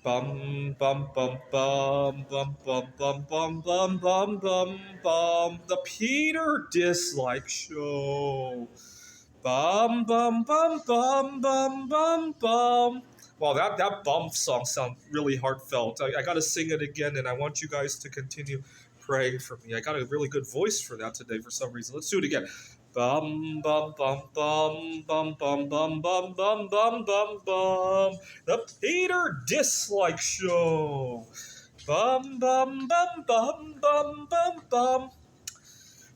Bum bum bum bum bum bum bum bum bum bum bum bum. The Peter Dislike Show. Bum bum bum bum bum bum bum. Well, that bum song sounds really heartfelt. I gotta sing it again, and I want you guys to continue praying for me. I got a really good voice for that today for some reason. Let's do it again. Bum bum bum bum bum bum bum bum bum bum bum bum. The Peter Dislike Show. Bum bum bum bum bum bum bum.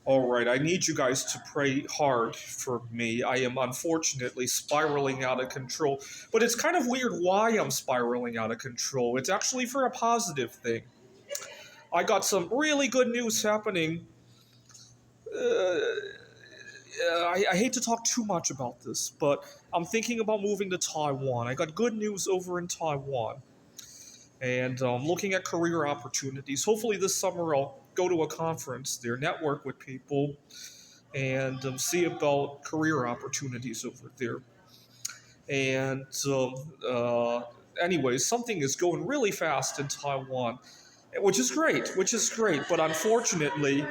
All right, I need you guys to pray hard for me. I am unfortunately spiraling out of control, but it's kind of weird why I'm spiraling out of control. It's actually for a positive thing. I got some really good news happening. Uh, I hate to talk too much about this, but I'm thinking about moving to Taiwan. I got good news over in Taiwan, and looking at career opportunities. Hopefully, this summer I'll go to a conference there, network with people, and see about career opportunities over there. And anyways, something is going really fast in Taiwan, which is great, But unfortunately,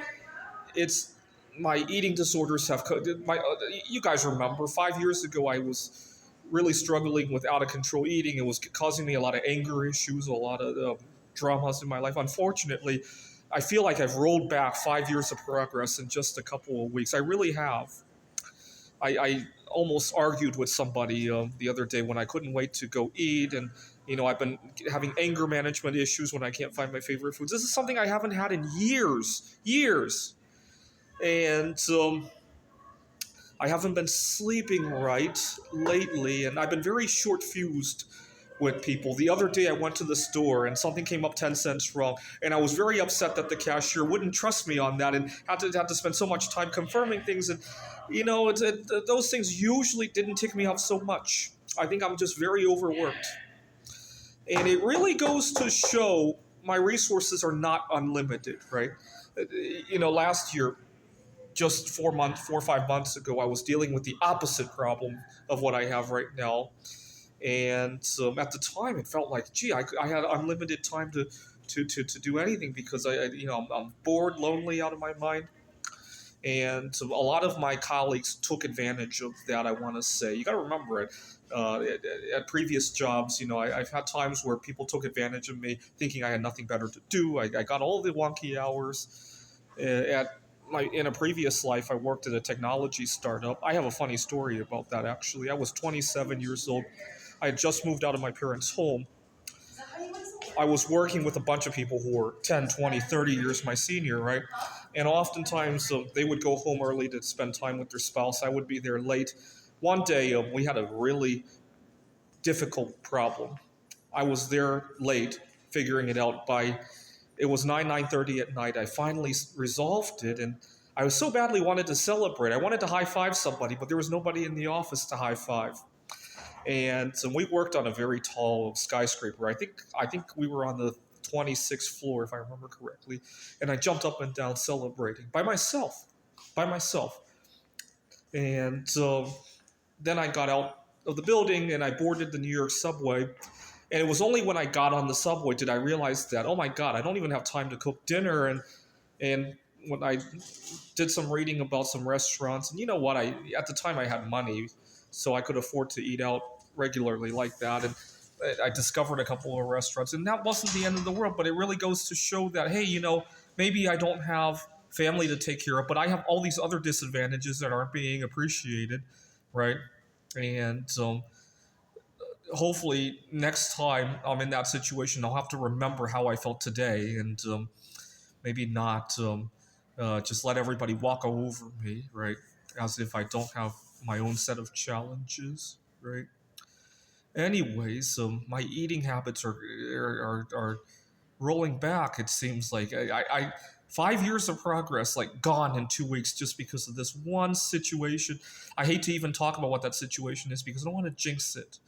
it's my eating disorders have my. You guys remember 5 years ago I was really struggling with out of control eating. It was causing me a lot of anger issues, a lot of dramas in my life. Unfortunately, I feel like I've rolled back 5 years of progress in just a couple of weeks. I really have. I almost argued with somebody the other day when I couldn't wait to go eat, and I've been having anger management issues when I can't find my favorite foods. This is something I haven't had in years, and I haven't been sleeping right lately, and I've been very short fused with people. The other day I went to the store and something came up 10 cents wrong, and I was very upset that the cashier wouldn't trust me on that and had to spend so much time confirming things. And those things usually didn't tick me off so much. I think I'm just very overworked. And it really goes to show my resources are not unlimited, right? Last year, just 4 or 5 months ago, I was dealing with the opposite problem of what I have right now. And at the time, it felt like, gee, I had unlimited time to do anything because I'm bored, lonely, out of my mind. And so a lot of my colleagues took advantage of that. I want to say you got to remember it. At previous jobs, I've had times where people took advantage of me, thinking I had nothing better to do. I got all the wonky hours. In a previous life, I worked at a technology startup. I have a funny story about that. Actually, I was 27 years old. I had just moved out of my parents' home. I was working with a bunch of people who were 10, 20, 30 years my senior, right? And oftentimes they would go home early to spend time with their spouse. I would be there late. One day we had a really difficult problem. I was there late, figuring it out by it was 9:30 at night. I finally resolved it, and I was so badly wanted to celebrate. I wanted to high five somebody, but there was nobody in the office to high five. And so we worked on a very tall skyscraper. I think we were on the 26th floor, if I remember correctly. And I jumped up and down celebrating by myself. And then I got out of the building and I boarded the New York subway. And it was only when I got on the subway did I realize that, oh my God, I don't even have time to cook dinner. And when I did some reading about some restaurants, and you know what, at the time I had money, so I could afford to eat out regularly like that. And I discovered a couple of restaurants, and that wasn't the end of the world. But it really goes to show that, hey, maybe I don't have family to take care of, but I have all these other disadvantages that aren't being appreciated, right? And hopefully next time I'm in that situation, I'll have to remember how I felt today, and maybe not just let everybody walk over me, right? As if I don't have my own set of challenges, right? Anyways, my eating habits are rolling back. It seems like I 5 years of progress like gone in 2 weeks just because of this one situation. I hate to even talk about what that situation is because I don't want to jinx it.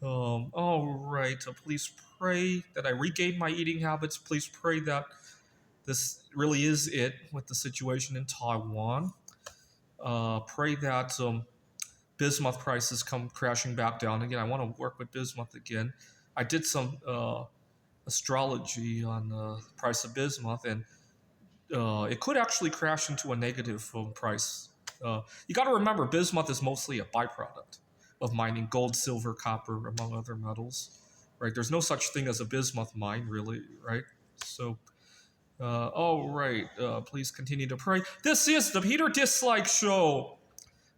All right. Please pray that I regain my eating habits. Please pray that this really is it with the situation in Taiwan. Pray that bismuth prices come crashing back down again. I want to work with bismuth again. I did some astrology on the price of bismuth, and it could actually crash into a negative price. You got to remember, bismuth is mostly a byproduct of mining gold, silver, copper, among other metals. Right? There's no such thing as a bismuth mine, really. Right? So, oh right. Please continue to pray. This is the Peter Dislike Show.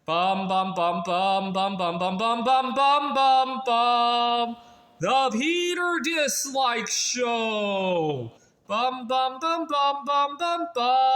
Bum bum bum bum bum bum bum bum bum bum bum bum. The Peter Dislike Show. Bum bum bum bum bum bum bum.